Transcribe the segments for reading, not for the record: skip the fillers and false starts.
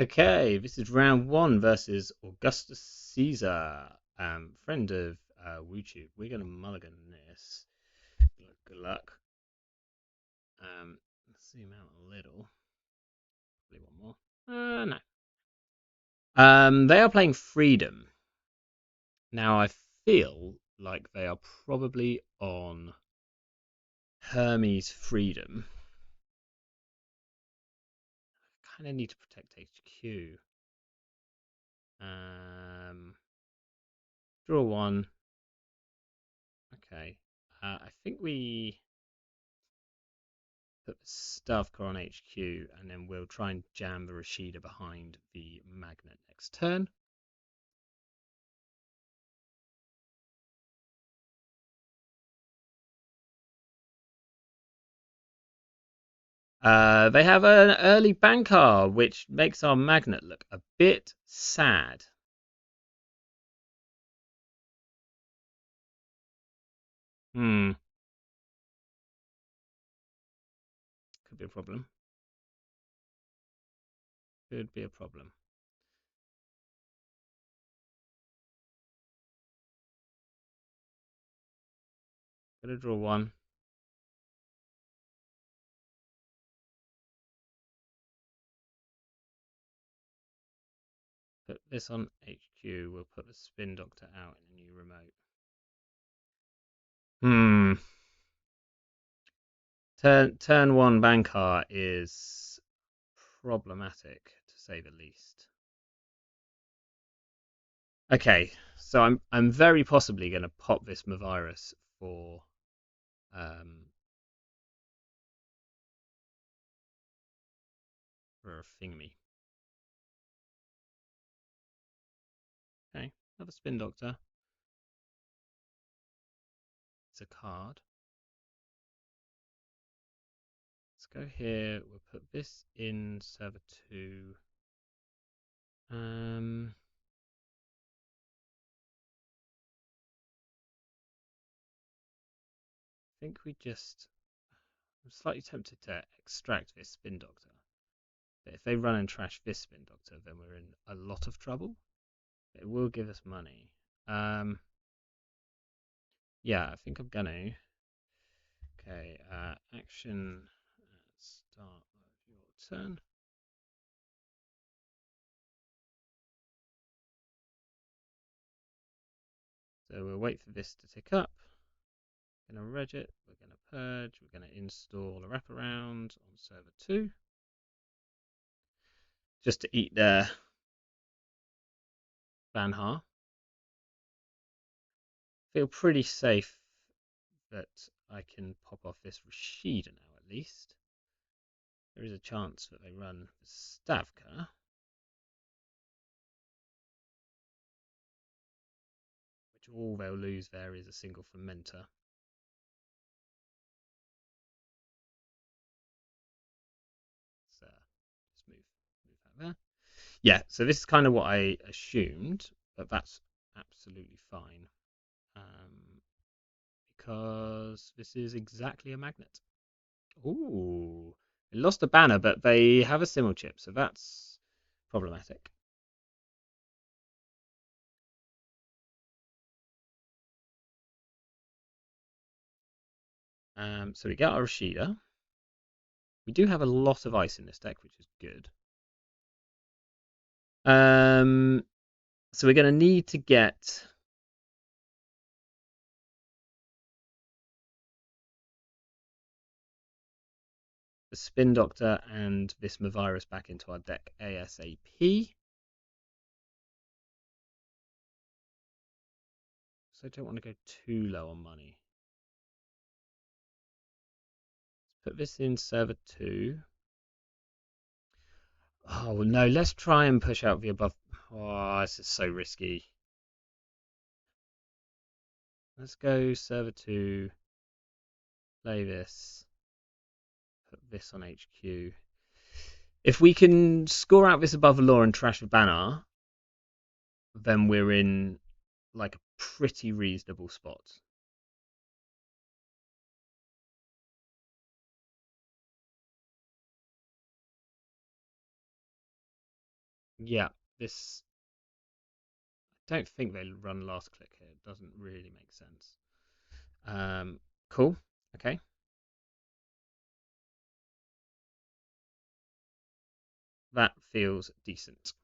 Okay, this is round one versus Augustus Caesar, friend of WooTube. We're gonna mulligan this. Good luck. Let's zoom out a little. Probably one more. No. They are playing Freedom. Now I feel like they are probably on Hermes Freedom. Kind of need to protect HQ. Draw one. Okay. I think we put the Stavka on HQ, and then we'll try and jam the Rashida behind the magnet next turn. They have an early Bankar, which makes our magnet look a bit sad. Could be a problem. Could be a problem. Gonna draw one. Put this on HQ. We'll put the Spin Doctor out in a new remote. Turn one Bankar is problematic, to say the least. Okay, so I'm very possibly going to pop this Mavirus for a thingy. Okay, another Spin Doctor. It's a card. Let's go here. We'll put this in server 2. I think I'm slightly tempted to extract this Spin Doctor. But if they run and trash this Spin Doctor, then we're in a lot of trouble. It will give us money. Yeah, I think I'm gonna. Okay, action start of your turn. So we'll wait for this to tick up. We're going to reg it, we're going to purge, we're going to install a wraparound on server 2. Just to eat their Banhar. Feel pretty safe that I can pop off this Rashida now at least. There is a chance that they run the Stavka. Which all they'll lose there is a single fermenter. So just move that there. Yeah, so this is kind of what I assumed, but that's absolutely fine. Because this is exactly a magnet. Ooh, they lost a banner, but they have a simul chip, so that's problematic. So we get our Rashida. We do have a lot of ice in this deck, which is good. So we're going to need to get the Spin Doctor and this Mavirus back into our deck ASAP. So I don't want to go too low on money. Let's put this in server 2. Oh, no, let's try and push out the above. Oh, this is so risky. Let's go server 2. Play this. Put this on HQ. If we can score out this above the law and trash the banner, then we're in like a pretty reasonable spot. Yeah, this. I don't think they run last click here. It doesn't really make sense. Cool. Okay. That feels decent.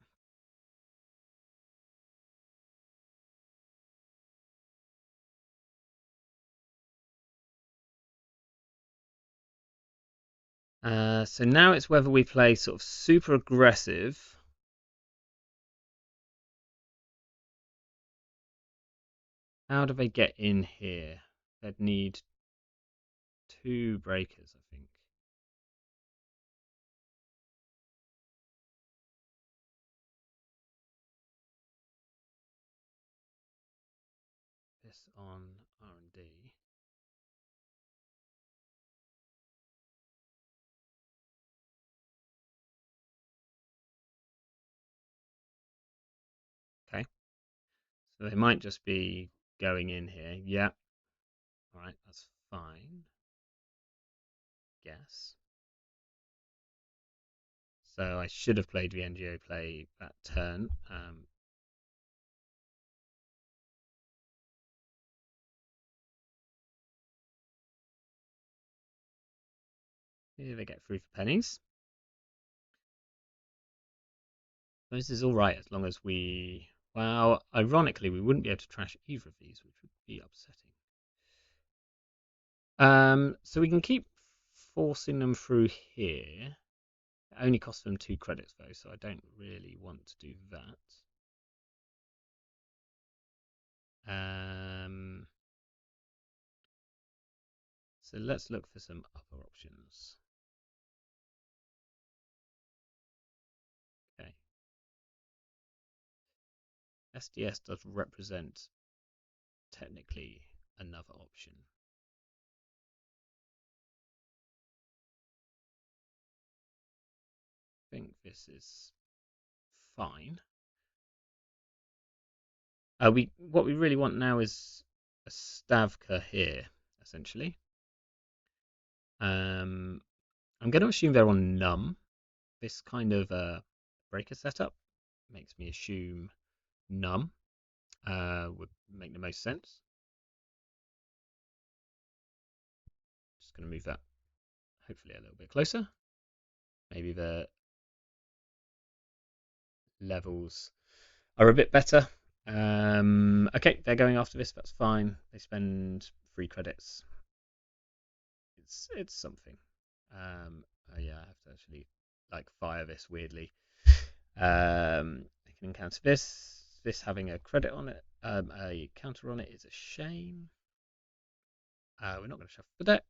So now it's whether we play sort of super aggressive. How do they get in here? They'd need two breakers, I think. This on R&D. Okay. So they might just be going in here. Yeah. All right, that's fine. Guess. So I should have played the NGO play that turn. Here they get through for pennies. This is all right as long as we. Well, ironically, we wouldn't be able to trash either of these, which would be upsetting. So we can keep forcing them through here. It only costs them 2 credits though, so I don't really want to do that. So let's look for some other options. Okay. SDS does represent technically another option. I think this is fine. What we really want now is a Stavka here, essentially. I'm going to assume they're on num. This kind of breaker setup makes me assume num would make the most sense. Just going to move that hopefully a little bit closer. Maybe the levels are a bit better. Okay, they're going after this. That's fine. They spend 3 credits. It's something. Yeah, I have to actually like fire this weirdly. They can encounter this. This having a credit on it, a counter on it is a shame. We're not going to shuffle the deck.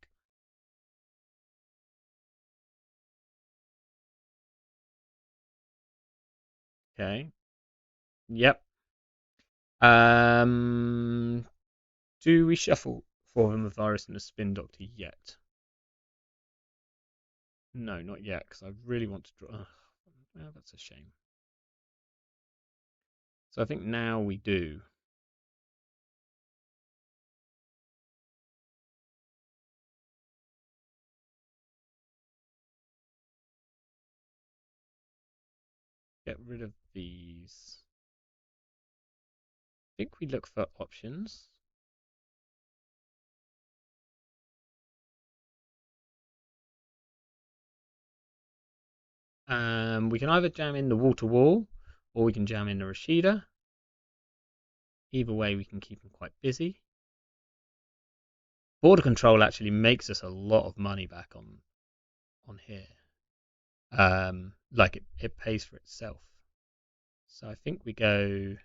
Okay. Yep. Do we shuffle for them a virus and a spin doctor yet? No, not yet, because I really want to draw. Well, that's a shame. So I think now we do. Get rid of these. I think we look for options. We can either jam in the wall to wall, or we can jam in the Rashida. Either way, we can keep them quite busy. Border control actually makes us a lot of money back on here. Like it pays for itself. So I think we go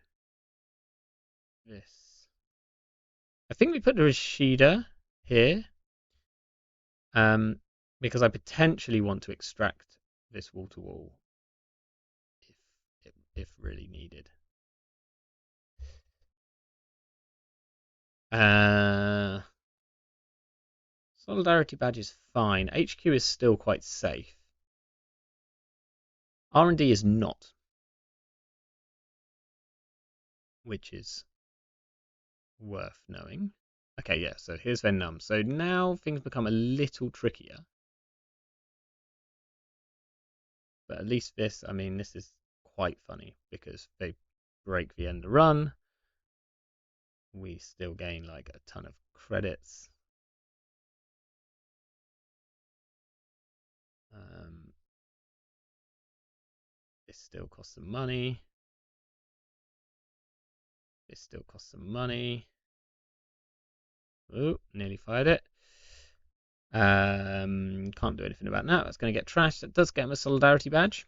this. I think we put the Rashida here, because I potentially want to extract this wall to wall if really needed. Solidarity badge is fine. HQ is still quite safe. R&D is not, which is worth knowing. Okay, yeah, so here's their num. So now things become a little trickier. But at least this, I mean, this is quite funny because they break the end of run. We still gain like a ton of credits. This still costs some money. This still costs some money. Oh, nearly fired it. Can't do anything about that. That's going to get trashed. That does get him a solidarity badge,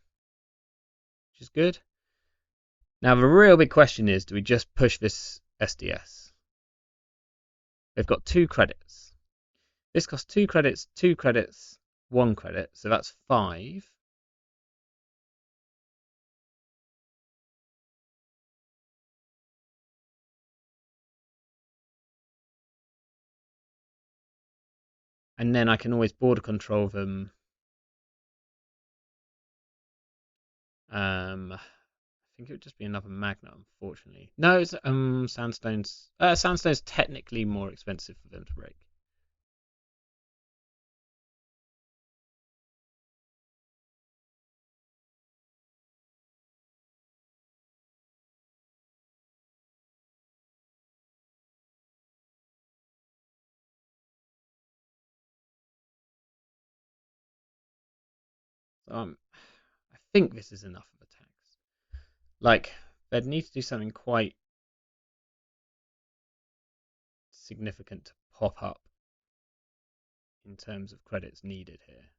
which is good. Now the real big question is, do we just push this SDS? They've got 2 credits. This costs 2 credits, 2 credits, 1 credit, so that's 5. And then I can always border control them. I think it would just be another magnet, unfortunately. No, it's sandstone's sandstone's technically more expensive for them to break. So I think this is enough of a tax. Like, they'd need to do something quite significant to pop up in terms of credits needed here.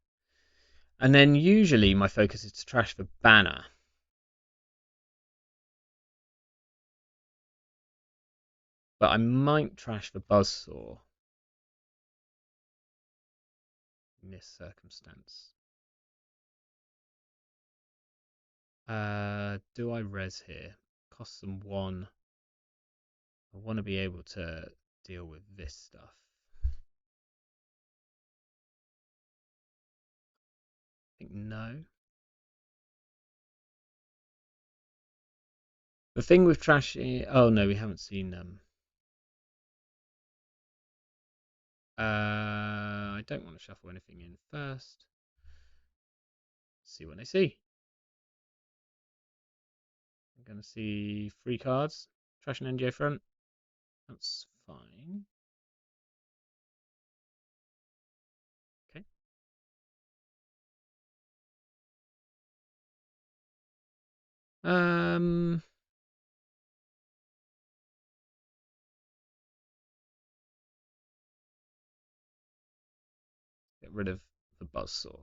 And then usually my focus is to trash the banner. But I might trash the buzzsaw in this circumstance. Do I res here? Costs them 1. I want to be able to deal with this stuff. I think no. The thing with trashing... Oh, no, we haven't seen them. I don't want to shuffle anything in first. See what I see. I'm going to see 3 cards. Trash and NJ front. That's fine. Okay. Get rid of the buzzsaw.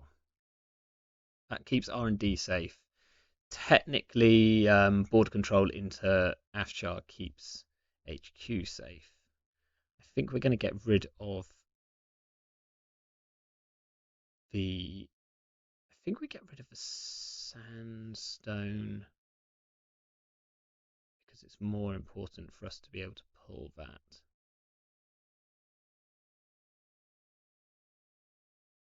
That keeps R&D safe. Technically, board control into Afshar keeps HQ safe. I think we're going to get rid of the... I think we get rid of the sandstone because it's more important for us to be able to pull that.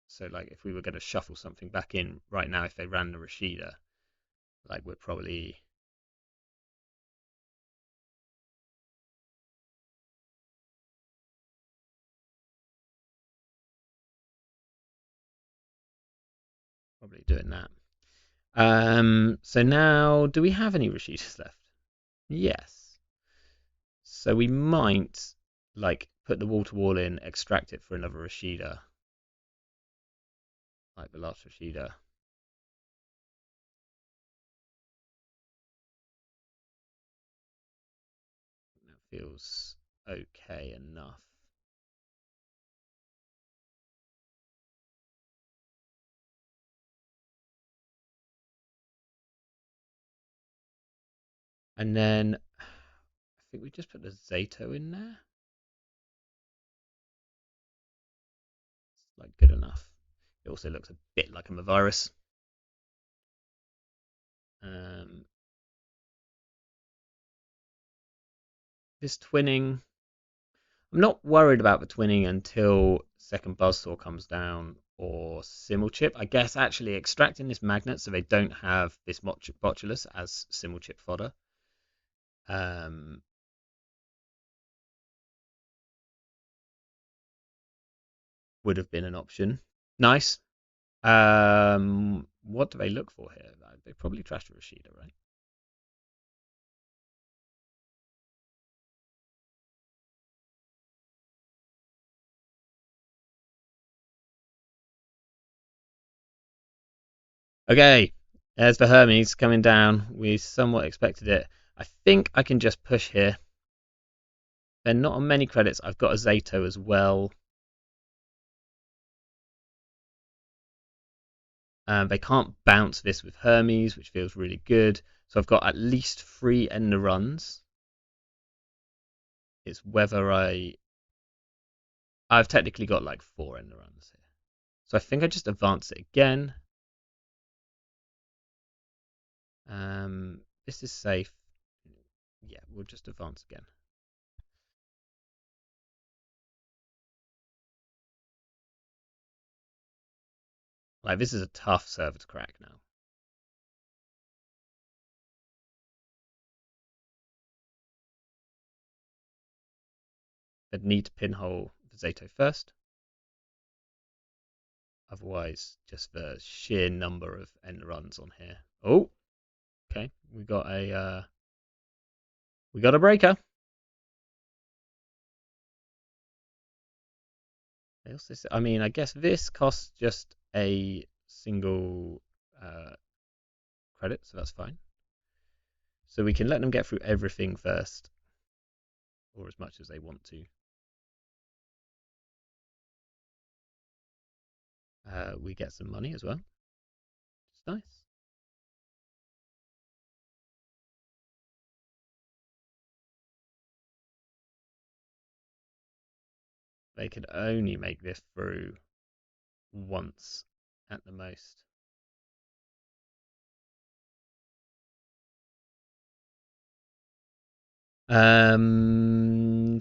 So, like, if we were going to shuffle something back in right now, if they ran the Rashida, like, we're probably... doing that. So now, do we have any Rashidas left? Yes. So we might, like, put the wall-to-wall in, extract it for another Rashida. Like the last Rashida. That feels okay enough. And then I think we just put the Zato in there. It's like good enough. It also looks a bit like a virus. This twinning, I'm not worried about the twinning until second buzzsaw comes down or simulchip. I guess actually extracting this magnet so they don't have this botulus as simulchip fodder. Would have been an option. Nice. What do they look for here? They probably trashed Rashida, right? Okay, there's the Hermes coming down. We somewhat expected it. I think I can just push here. They're not on many credits. I've got a Zato as well. They can't bounce this with Hermes, which feels really good. So I've got at least 3 ender runs. It's whether I've technically got like 4 ender runs here. So I think I just advance it again. This is safe. Yeah, we'll just advance again. Like, this is a tough server to crack now. I'd need to pinhole the Zato first. Otherwise, just the sheer number of end runs on here. Oh, okay. We got a breaker. I mean, I guess this costs just a single credit, so that's fine. So we can let them get through everything first, or as much as they want to. We get some money as well. It's nice. They could only make this through once at the most.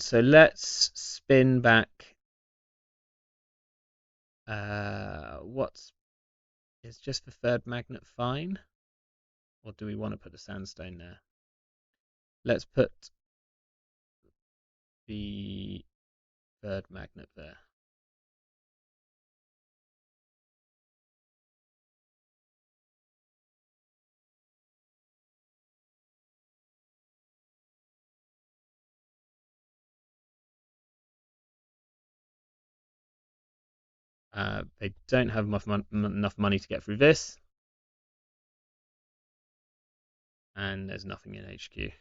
So let's spin back. What's is just the third magnet fine? Or do we want to put the sandstone there? Let's put the third magnet there. They don't have enough money to get through this. And there's nothing in HQ.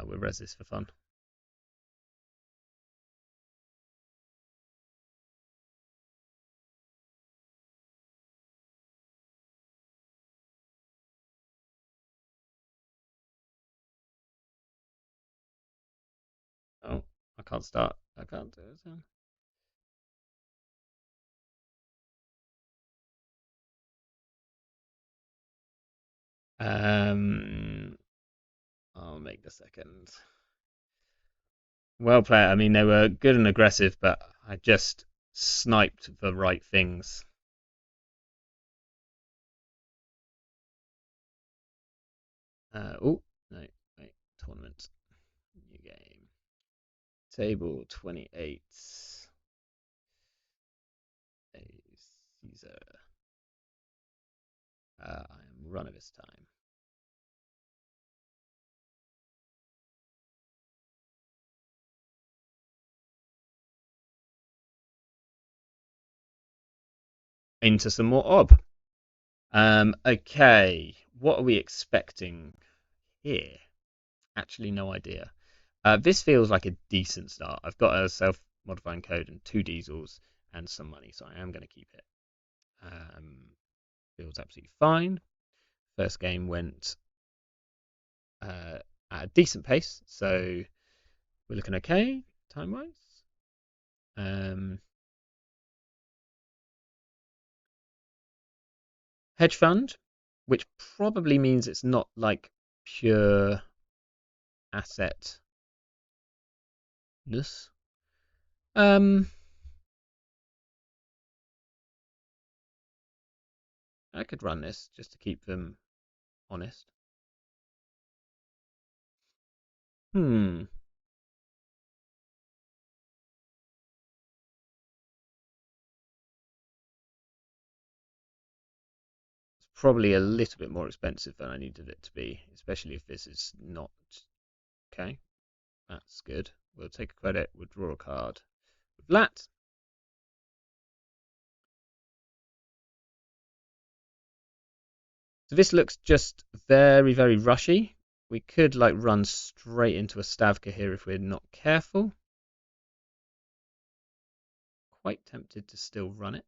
We'll res this for fun. Oh, I can't start. I can't do it. I'll make the second. Well played. I mean, they were good and aggressive, but I just sniped the right things. Oh, no, wait. Tournament. New game. Table 28. Caesar. I am runner this time. Into some more ob. Okay, what are we expecting here? Actually, no idea. This feels like a decent start. I've got a self-modifying code and 2 diesels and some money, so I am going to keep it. Feels absolutely fine. First game went at a decent pace, so we're looking okay time-wise. Hedge fund, which probably means it's not like pure assetness. I could run this just to keep them honest. Hmm. It's probably a little bit more expensive than I needed it to be, especially if this is not okay. That's good. We'll take a credit. We'll draw a card with that. So this looks just very, very rushy. We could like run straight into a Stavka here if we're not careful. Quite tempted to still run it.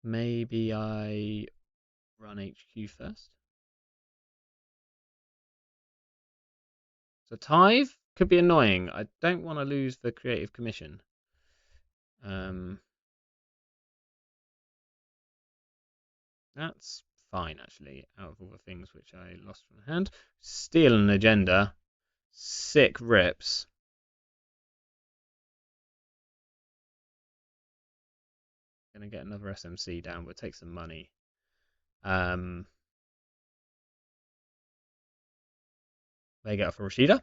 Maybe I run HQ first. So Tithe could be annoying. I don't want to lose the creative commission. That's fine, actually, out of all the things which I lost from hand. Steal an agenda. Sick rips. Gonna get another SMC down, but take some money. They get off a Rashida.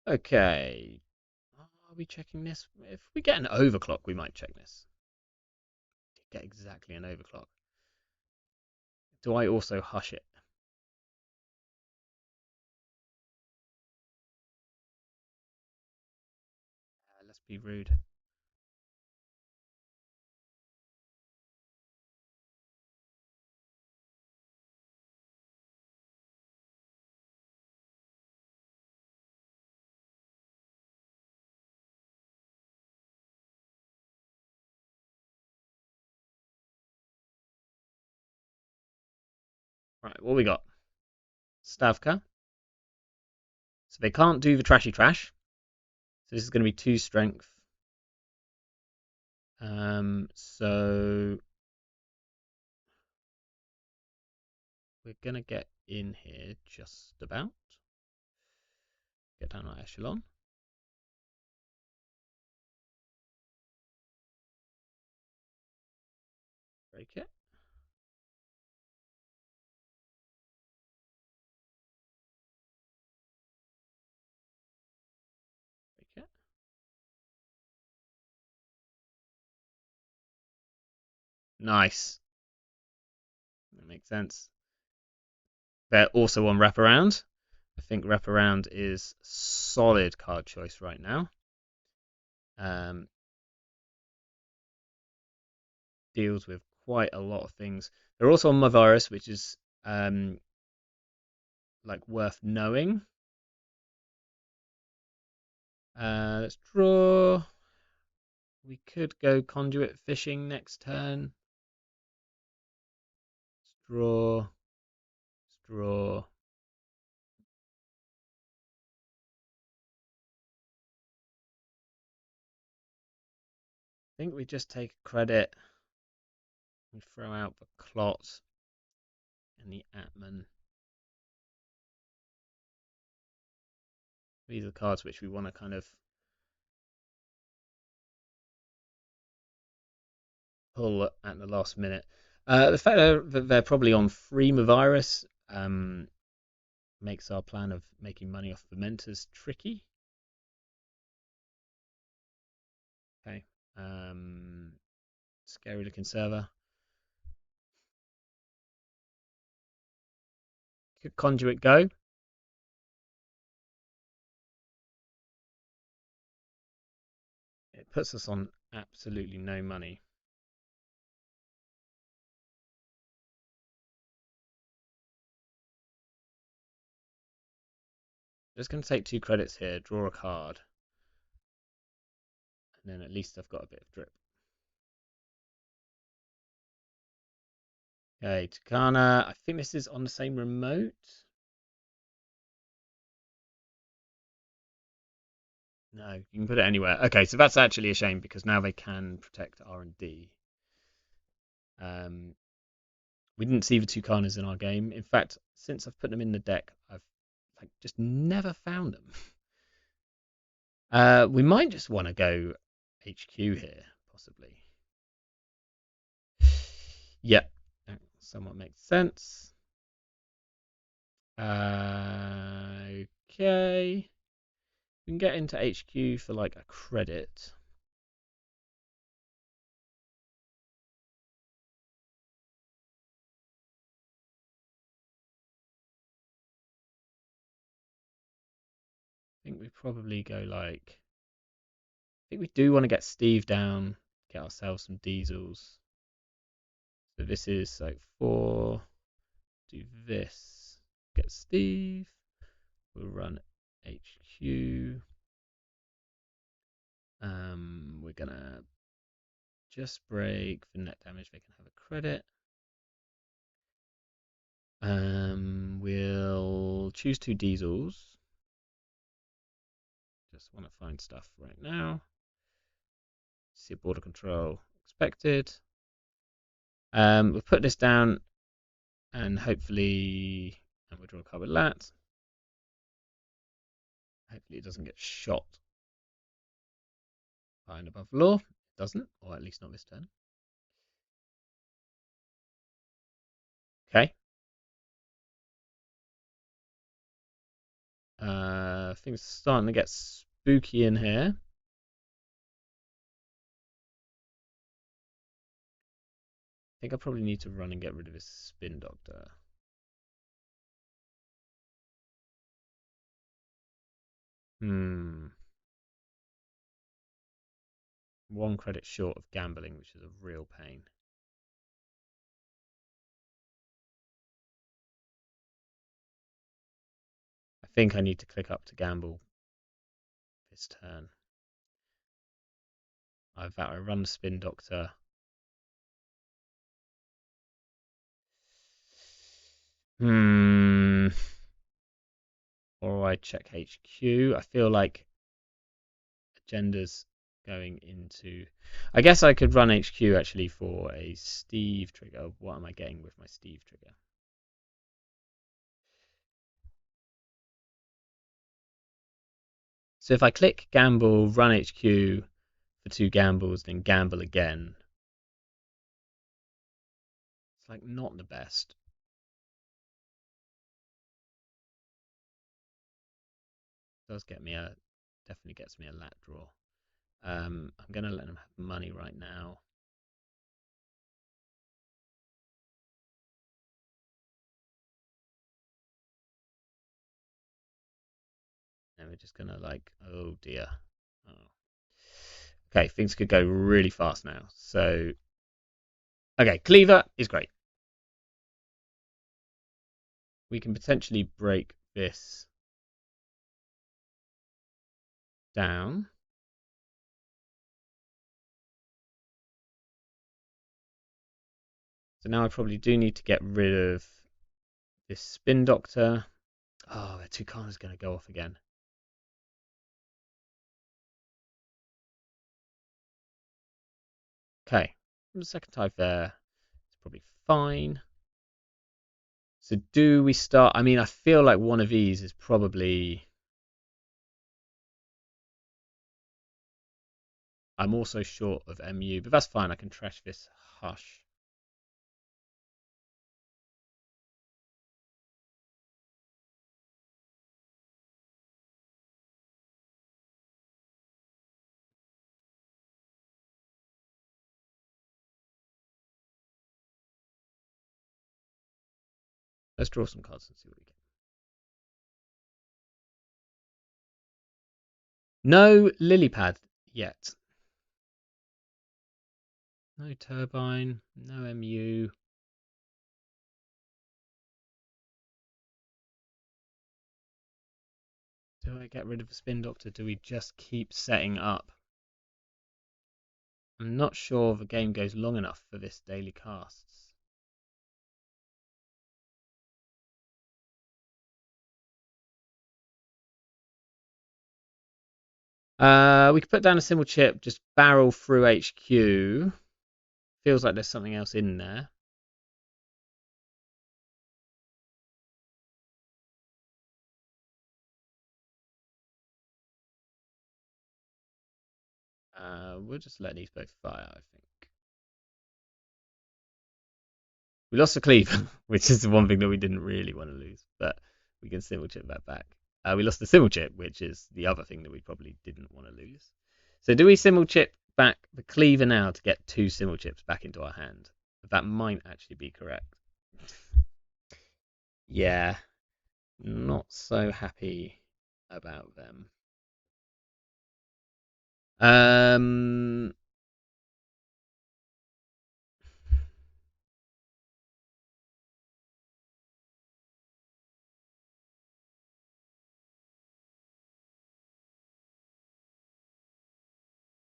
Okay. Are we checking this? If we get an overclock, we might check this. Get exactly an overclock. Do I also hush it? Let's be rude. Right, what we got? Stavka. So they can't do the trashy trash. So this is going to be 2 strength. So we're going to get in here just about. Get down our echelon. Break it. Break it. Nice. That makes sense. They're also on wraparound. I think wraparound is solid card choice right now. Deals with quite a lot of things. They're also on my virus, which is like worth knowing. Let's draw. We could go conduit fishing next turn. Let's draw. Let's draw. I think we just take credit. We throw out the clot and the Atman. These are cards which we want to kind of pull at the last minute. The fact that they're probably on free virus makes our plan of making money off fermenters tricky. Okay. Scary looking server. Could conduit go. It puts us on absolutely no money. Just going to take 2 credits here, draw a card. And then at least I've got a bit of drip. Okay, Tucana. I think this is on the same remote. No, you can put it anywhere. Okay, so that's actually a shame because now they can protect R&D. We didn't see the Tucanas in our game. In fact, since I've put them in the deck, I've like just never found them. We might just want to go HQ here, possibly. Yep, that somewhat makes sense. Okay. We can get into HQ for like a credit. think we probably go like. I think we do want to get Steve down, get ourselves some diesels. So this is like 4. Do this. Get Steve. We'll run HQ. We're gonna just break for net damage. They can have a credit. We'll choose 2 diesels. Just want to find stuff right now. See border control expected. We'll put this down and hopefully, and we'll draw a card with that. Hopefully it doesn't get shot by and above law. It doesn't, or at least not this turn. Okay. Things are starting to get spooky in here. I think I probably need to run and get rid of his spin doctor. One credit short of gambling, which is a real pain. I think I need to click up to gamble this turn. I run the spin doctor. Or I check HQ. I feel like agenda's going into. I guess I could run HQ actually for a Steve trigger. What am I getting with my Steve trigger? So if I click gamble, run HQ for 2 gambles, then gamble again, it's like not the best. Does get me definitely gets me a lat draw. I'm gonna let him have money right now. And we're just gonna like, oh dear. Oh. Okay, things could go really fast now. So, okay, cleaver is great. We can potentially break this down. So now I probably do need to get rid of this spin doctor. Oh, the Tucana's going to go off again. Okay, the second type there. It's probably fine. So do we start? I mean, I feel like one of these is probably. I'm also short of MU, but that's fine. I can trash this hush. Let's draw some cards and see what we get. No LilyPAD yet. No turbine, no MU. Do I get rid of the spin doctor? Do we just keep setting up? I'm not sure the game goes long enough for this daily casts. We could put down a symbol chip, just barrel through HQ. Feels like there's something else in there. We'll just let these both fire, I think. We lost a cleaver, which is the one thing that we didn't really want to lose, but we can symbol chip that back. We lost the symbol chip, which is the other thing that we probably didn't want to lose. So do we symbol chip back the cleaver now to get 2 symbol chips back into our hand? That might actually be correct. Yeah, not so happy about them. Um,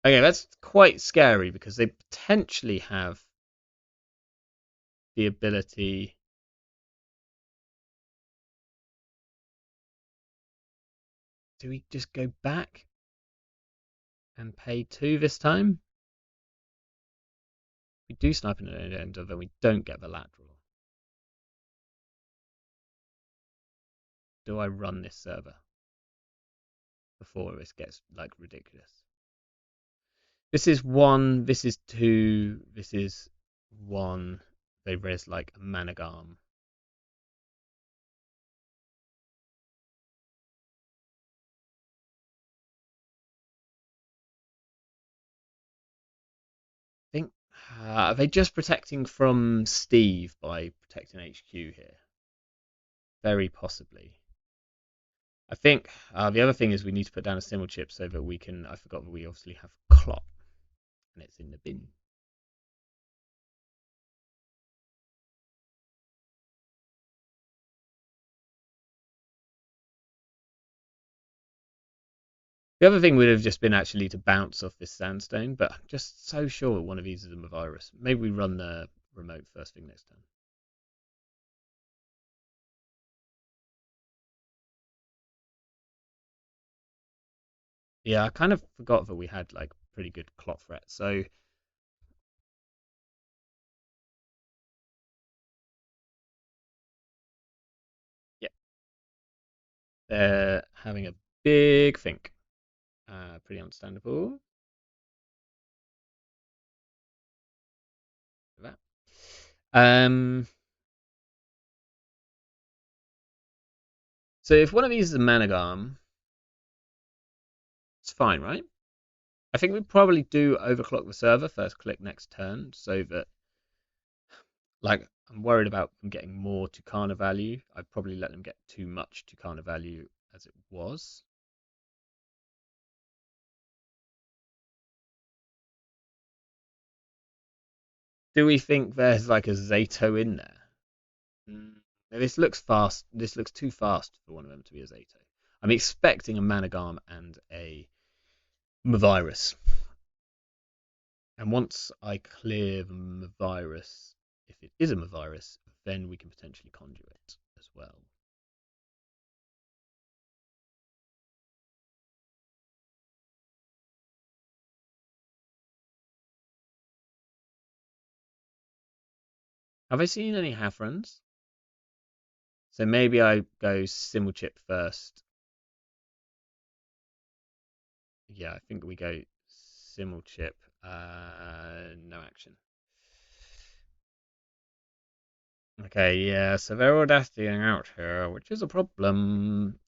okay, that's quite scary because they potentially have the ability. Do we just go back and pay 2 this time? We do snipe in an end, then we don't get the lateral. Do I run this server before this gets like ridiculous? This is 1, this is 2, this is 1. They res like a managam. I think are they just protecting from Steve by protecting HQ here? Very possibly. I think the other thing is we need to put down a symbol chip so that we can. I forgot that we obviously have clock and it's in the bin. The other thing would have just been actually to bounce off this sandstone, but I'm just so sure one of these is a virus. Maybe we run the remote first thing next time. Yeah, I kind of forgot that we had like pretty good clock threat. So yeah, they're having a big think. Pretty understandable. That. Um, so if one of these is a managam, it's fine, right? I think we probably do overclock the server first click next turn so that like I'm worried about them getting more Tucana value. I'd probably let them get too much Tucana value as it was. Do we think there's like a Zato in there? Mm. This looks fast. This looks too fast for one of them to be a Zato. I'm expecting a Managam and a Mavirus. And once I clear the Mavirus, if it is a Mavirus, then we can potentially conjure it as well. Have I seen any Hafrans? So maybe I go Symbol Chip first. Yeah, I think we go Symbol Chip. No action. Okay, yeah, so they're audacitying out here, which is a problem.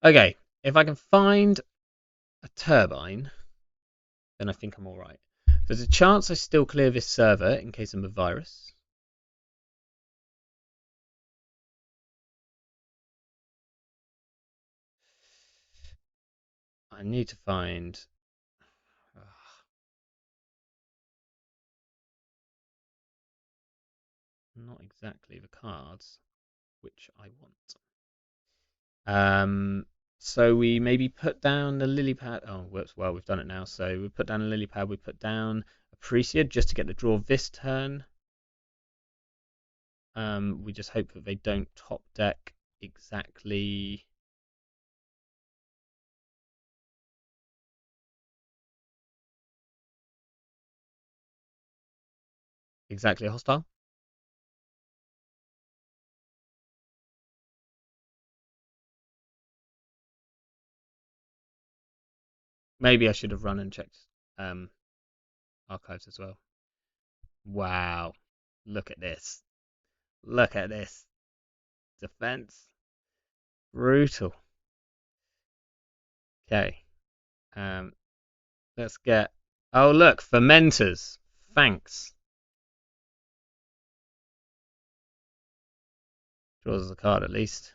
Okay, if I can find a turbine, then I think I'm all right. There's a chance I still clear this server in case I'm a virus. I need to find. Not exactly the cards which I want. So we maybe put down the LilyPAD. Oh, works well. We've done it now. So we put down a LilyPAD. We put down Appreciate just to get the draw this turn. We just hope that they don't top deck exactly. Exactly hostile. Maybe I should have run and checked um, archives as well. Wow. Look at this. Look at this. Defense. Brutal. Okay. Um, let's get. Oh, look. Fermenters. Thanks. Draws us a card at least.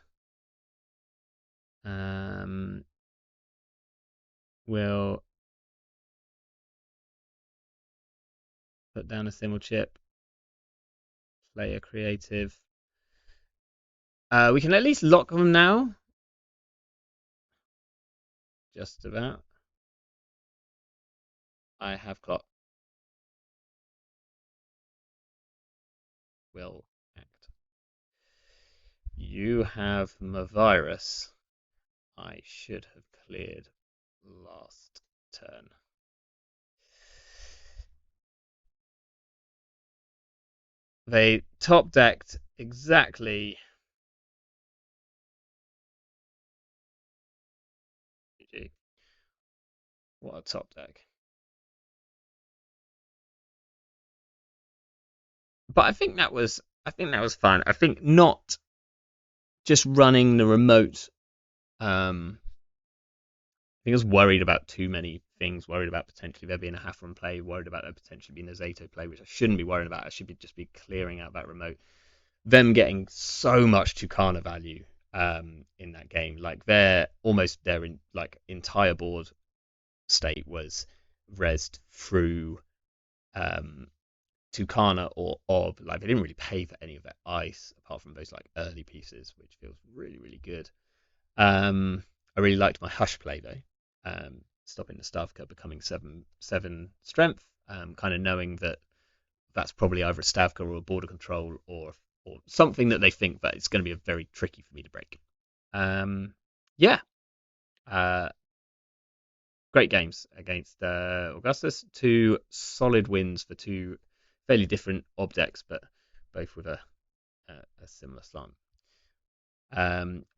We'll put down a symbol chip. Player creative. We can at least lock them now. Just about. I have got will act. You have my virus. I should have cleared last turn. They top decked exactly. What a top deck. But I think that was fun. I think not just running the remote. I think I was worried about too many things. Worried about potentially there being a Hathorn play. Worried about there potentially being a Zato play, which I shouldn't be worried about. I should just be clearing out that remote. Them getting so much Tucana value in that game, like their entire board state was rezzed through Tucana or Ob. Like they didn't really pay for any of their ice apart from those like early pieces, which feels really really good. I really liked my Hush play though, stopping the Stavka becoming 7/7 strength, kind of knowing that that's probably either a Stavka or a border control or something that they think that it's going to be very tricky for me to break. Yeah, uh, great games against Augustus. Two solid wins for two fairly different ob decks, but both with a similar slant.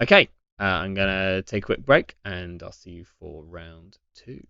Okay, I'm gonna take a quick break, and I'll see you for round two.